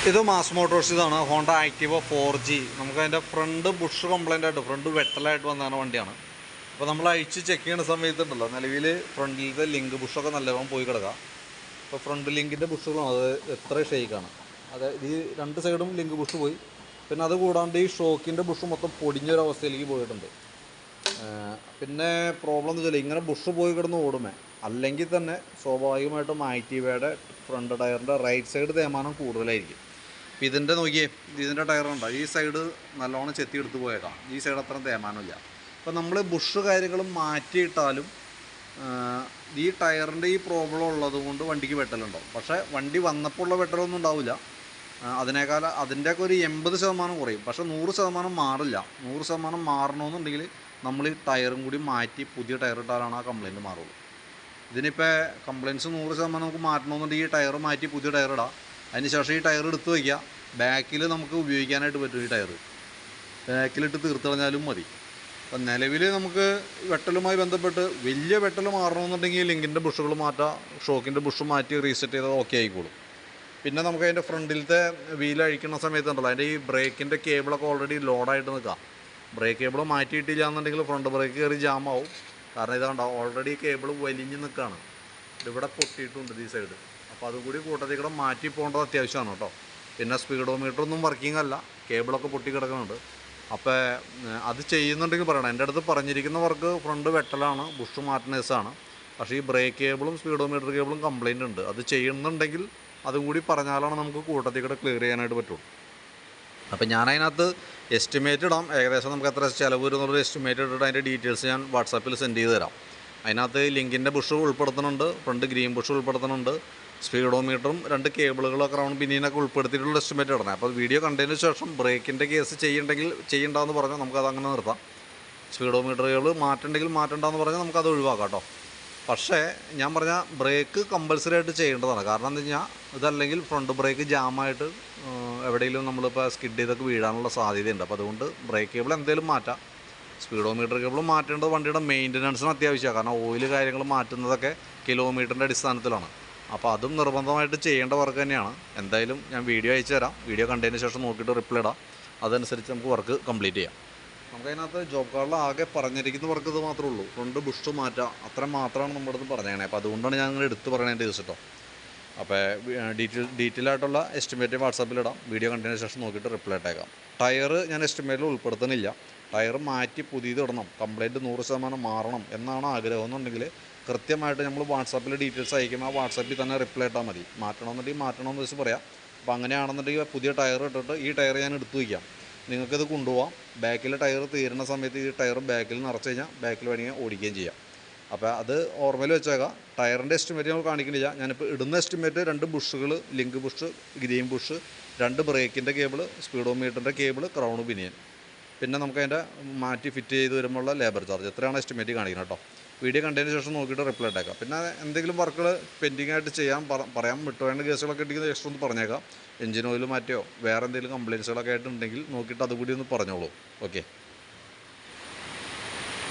ഇത് mass Motors ഇതാണ് Honda Activa 4G. നമുക്ക് അതിൻ്റെ ഫ്രണ്ട് ബുഷ് കംപ്ലൈൻ്റ് ആയിട്ട് ഫ്രണ്ട് വെട്ടലായിട്ട് വന്നതാണ് വണ്ടിയാണ്. അപ്പോൾ നമ്മൾ അഴിച്ച് ചെക്ക് ചെയ്യുന്ന സമയത്തുണ്ടല്ലോ നിലവിൽ ഫ്രണ്ടിലത്തെ ലിങ്ക് ബുഷൊക്കെ നല്ലവണ്ണം പോയി കിടക്കാം. അപ്പോൾ ഫ്രണ്ട് ലിങ്കിൻ്റെ ബുഷുകളാണ് അത് എത്ര ഷെയ്ക്കാണ്. അതായത് ഈ രണ്ട് സൈഡും ലിങ്ക് ബുഷ് പോയി. പിന്നെ അത് കൂടാണ്ട് ഈ ഷോക്കിൻ്റെ ബുഷ് മൊത്തം പൊടിഞ്ഞൊരവസ്ഥയിലേക്ക് പോയിട്ടുണ്ട്. പിന്നെ പ്രോബ്ലം എന്ന് വെച്ചാൽ ഇങ്ങനെ ബുഷ് പോയി കിടന്ന് ഓടുമേ, അല്ലെങ്കിൽ തന്നെ സ്വാഭാവികമായിട്ടും ആക്റ്റീവയുടെ ഫ്രണ്ട് ടയറിൻ്റെ റൈറ്റ് സൈഡ് തേയ്മാനം കൂടുതലായിരിക്കും. അപ്പോൾ ഇതിൻ്റെ നോക്കിയേ, ഇതിൻ്റെ ടയറുണ്ടോ ഈ സൈഡ് നല്ലോണം ചെത്തി എടുത്ത് പോയേക്കാം, ഈ സൈഡ് അത്ര തേയ്മാനമില്ല. അപ്പോൾ നമ്മൾ ബുഷ് കാര്യങ്ങളും മാറ്റിയിട്ടാലും ഈ ടയറിൻ്റെ ഈ പ്രോബ്ലം ഉള്ളത് കൊണ്ട് വണ്ടിക്ക് വെട്ടലുണ്ടാവും. പക്ഷേ വണ്ടി വന്നപ്പോൾ ഉള്ള വെട്ടലൊന്നും ഉണ്ടാവില്ല. അതിൻ്റെയൊക്കെ ഒരു 80% കുറയും. പക്ഷേ 100% മാറില്ല. 100% മാറണമെന്നുണ്ടെങ്കിൽ നമ്മൾ ഈ ടയറും കൂടി മാറ്റി പുതിയ ടയർ ഇട്ടാലാണ് ആ കംപ്ലയിൻറ്റ് മാറുള്ളൂ. ഇതിനിപ്പോൾ കംപ്ലയിൻറ്റ്സ് 100% നമുക്ക് മാറ്റണമെന്നുണ്ടെങ്കിൽ ഈ ടയർ മാറ്റി പുതിയ ടയർ ഇടാം. അതിന് ശേഷം ഈ ടയർ എടുത്ത് വയ്ക്കുക. ബാക്കിൽ നമുക്ക് ഉപയോഗിക്കാനായിട്ട് പറ്റും. ഈ ടയർ ബാക്കിലിട്ട് തീർത്ത് കളഞ്ഞാലും മതി. അപ്പം നിലവിൽ നമുക്ക് വെട്ടലുമായി ബന്ധപ്പെട്ട് വലിയ വെട്ടൽ മാറണമെന്നുണ്ടെങ്കിൽ ലിങ്കിൻ്റെ ബുഷുകൾ മാറ്റാം, ഷോക്കിൻ്റെ ബുഷ് മാറ്റി റീസെറ്റ് ചെയ്താൽ ഓക്കെ ആയിക്കോളും. പിന്നെ നമുക്ക് അതിൻ്റെ ഫ്രണ്ടിലത്തെ വീൽ അഴിക്കുന്ന സമയത്തുണ്ടല്ലോ അതിൻ്റെ ഈ ബ്രേക്കിൻ്റെ കേബിളൊക്കെ ഓൾറെഡി ലോഡായിട്ട് നിൽക്കാം. ബ്രേക്ക് കേബിൾ മാറ്റിയിട്ടില്ല എന്നുണ്ടെങ്കിൽ ഫ്രണ്ട് ബ്രേക്ക് കയറി ജാമാവും. കാരണം ഇതാണ്ടോ ഓൾറെഡി കേബിൾ വലിഞ്ഞ് നിൽക്കുകയാണ്. ഇതിവിടെ പൊട്ടിയിട്ടുണ്ട് ഈ സൈഡ്. അപ്പോൾ അതുകൂടി കൂട്ടത്തിൽ കൂടെ മാറ്റി പോകേണ്ടത് അത്യാവശ്യമാണ് കേട്ടോ. പിന്നെ സ്പീഡോമീറ്ററൊന്നും വർക്കിംഗ് അല്ല, കേബിളൊക്കെ പൊട്ടി കിടക്കുന്നുണ്ട്. അപ്പോൾ അത് ചെയ്യുന്നുണ്ടെങ്കിൽ പറയണം. എൻ്റെ അടുത്ത് പറഞ്ഞിരിക്കുന്ന വർക്ക് ഫ്രണ്ട് വെട്ടലാണ്, ബുഷ് മാറ്റനേഴ്സാണ്. പക്ഷേ ഈ ബ്രേക്ക് കേബിളും സ്പീഡോമീറ്റർ കേബിളും കംപ്ലയിൻ്റ് ഉണ്ട്. അത് ചെയ്യുന്നുണ്ടെങ്കിൽ അതും കൂടി പറഞ്ഞാലാണ് നമുക്ക് കൂട്ടത്തിൽ കൂടെ ക്ലിയർ ചെയ്യാനായിട്ട് പറ്റുള്ളൂ. അപ്പോൾ ഞാനതിനകത്ത് എസ്റ്റിമേറ്റ് ഇടാം. ഏകദേശം നമുക്ക് എത്ര ചിലവ് വരുന്നുള്ളൊരു എസ്റ്റിമേറ്റ് ഇട്ടിട്ട് അതിൻ്റെ ഡീറ്റെയിൽസ് ഞാൻ വാട്സാപ്പിൽ സെൻഡ് ചെയ്ത് തരാം. അതിനകത്ത് ലിങ്കിൻ്റെ ബുഷ് ഉൾപ്പെടുത്തുന്നുണ്ട്, ഫ്രണ്ട് ഗ്രീൻ ബുഷ് ഉൾപ്പെടുത്തുന്നുണ്ട്, സ്പീഡോമീറ്ററും 2 കേബിളുകളൊക്കെ റൗണ്ട് പിന്നീനൊക്കെ ഉൾപ്പെടുത്തിയിട്ടുള്ള എസ്റ്റിമേറ്റ് ഇടണം. അപ്പോൾ വീഡിയോ കണ്ടതിന് ശേഷം ബ്രേക്കിൻ്റെ കേസ് ചെയ്യണ്ടെന്ന് പറഞ്ഞാൽ നമുക്കത് അങ്ങനെ നിർത്താം. സ്പീഡോമീറ്ററുകൾ മാറ്റണ്ടെങ്കിൽ മാറ്റണ്ടെന്ന് പറഞ്ഞാൽ നമുക്കത് ഒഴിവാക്കാം കേട്ടോ. പക്ഷേ ഞാൻ പറഞ്ഞാൽ ബ്രേക്ക് കമ്പൽസറി ആയിട്ട് ചെയ്യേണ്ടതാണ്. കാരണം എന്താ വെച്ച് കഴിഞ്ഞാൽ ഇതല്ലെങ്കിൽ ഫ്രണ്ട് ബ്രേക്ക് ജാമായിട്ട് എവിടെയെങ്കിലും നമ്മളിപ്പോൾ സ്കിഡ് ചെയ്തൊക്കെ വീഴാനുള്ള സാധ്യതയുണ്ട്. അപ്പോൾ അതുകൊണ്ട് ബ്രേക്ക് കേബിൾ എന്തെങ്കിലും മാറ്റാം. സ്പീഡോമീറ്റർ കേബിൾ മാറ്റേണ്ടത് വണ്ടിയുടെ മെയിൻ്റനൻസിന് അത്യാവശ്യമാണ്. കാരണം ഓയിൽ കാര്യങ്ങൾ മാറ്റുന്നതൊക്കെ കിലോമീറ്ററിൻ്റെ അടിസ്ഥാനത്തിലാണ്. അപ്പോൾ അതും നിർബന്ധമായിട്ട് ചെയ്യേണ്ട വർക്ക് തന്നെയാണ്. എന്തായാലും ഞാൻ വീഡിയോ അയച്ചു തരാം. വീഡിയോ കണ്ടതിന് ശേഷം നോക്കിയിട്ട് റിപ്ലൈ ഇടാം. അതനുസരിച്ച് നമുക്ക് വർക്ക് കംപ്ലീറ്റ് ചെയ്യാം. നമുക്കതിനകത്ത് ജോബ് കാർഡിൽ ആകെ പറഞ്ഞിരിക്കുന്ന വർക്ക് ഇത് മാത്രമേ ഉള്ളൂ. ഫ്രണ്ട് ബുഷ് മാറ്റുക, അത്ര മാത്രമാണ് നമ്മുടെ അടുത്ത് പറഞ്ഞേക്കണേ. അപ്പോൾ അതുകൊണ്ടാണ് ഞാൻ നിങ്ങൾ എടുത്ത് പറയണേൻ്റെ ദിവസം. അപ്പോൾ ഡീറ്റെയിൽ ആയിട്ടുള്ള എസ്റ്റിമേറ്റ് വാട്സാപ്പിലിടാം. വീഡിയോ കണ്ടതിന് ശേഷം നോക്കിയിട്ട് റിപ്ലൈ ഇട്ടേക്കാം. ടയർ ഞാൻ എസ്റ്റിമേറ്റിൽ ഉൾപ്പെടുത്തുന്നില്ല. ടയർ മാറ്റി പുതിയത് ഇടണം, കംപ്ലയിൻറ്റ് 100% മാറണം എന്നാണ് ആഗ്രഹം എന്നുണ്ടെങ്കിൽ കൃത്യമായിട്ട് നമ്മൾ വാട്സാപ്പിൽ ഡീറ്റെയിൽസ് അയക്കുമ്പോൾ ആ വാട്സാപ്പിൽ തന്നെ റിപ്ലൈ ഇട്ടാൽ മതി. മാറ്റണമെന്നുണ്ടെങ്കിൽ മാറ്റണമെന്ന് വെച്ച് പറയാം. അപ്പോൾ അങ്ങനെയാണെന്നുണ്ടെങ്കിൽ പുതിയ ടയർ ഇട്ടിട്ട് ഈ ടയർ ഞാൻ എടുത്തു വയ്ക്കാം. നിങ്ങൾക്കിത് കൊണ്ടുപോകാം. ബാക്കിലെ ടയർ തീരുന്ന സമയത്ത് ഈ ടയർ ബാക്കിൽ നിറച്ച് കഴിഞ്ഞാൽ ബാക്കിൽ വേണമെങ്കിൽ ഓടിക്കുകയും ചെയ്യാം. അപ്പോൾ അത് ഓർമ്മയിൽ വെച്ചേക്കാം. ടയറിൻ്റെ എസ്റ്റിമേറ്റ് നമ്മൾ കാണിക്കുന്നില്ല. ഞാനിപ്പോൾ ഇടുന്ന എസ്റ്റിമേറ്റ് 2 ബുഷുകൾ, ലിങ്ക് ബുഷ്, ഗ്രീൻ ബുഷ്, 2 ബ്രേക്കിൻ്റെ കേബിൾ, സ്പീഡോമീറ്ററിൻ്റെ കേബിൾ, ക്രൗൺ പിനിയൻ, പിന്നെ നമുക്കതിൻ്റെ മാറ്റി ഫിറ്റ് ചെയ്ത് വരുമ്പോഴുള്ള ലേബർ ചാർജ് എത്രയാണ് എസ്റ്റിമേറ്റ് കാണിക്കുന്നത് കേട്ടോ. വീഡിയോ കണ്ടതിന് ശേഷം നോക്കിയിട്ട് റിപ്ലൈ ഇട്ടേക്കാം. പിന്നെ എന്തെങ്കിലും വർക്കുകൾ പെൻഡിങ് ആയിട്ട് പറയാൻ വിട്ടുവേണ്ട കേസുകളൊക്കെ ഉണ്ടെങ്കിൽ എക്സ്ട്രാ ഒന്ന് പറഞ്ഞേക്കാം. എഞ്ചിൻ ഓയിൽ മാറ്റിയോ വേറെ എന്തെങ്കിലും കംപ്ലയിൻസുകളൊക്കെ ആയിട്ടുണ്ടെങ്കിൽ നോക്കിയിട്ട് അതുകൂടി ഒന്ന് പറഞ്ഞോളൂ. ഓക്കെ.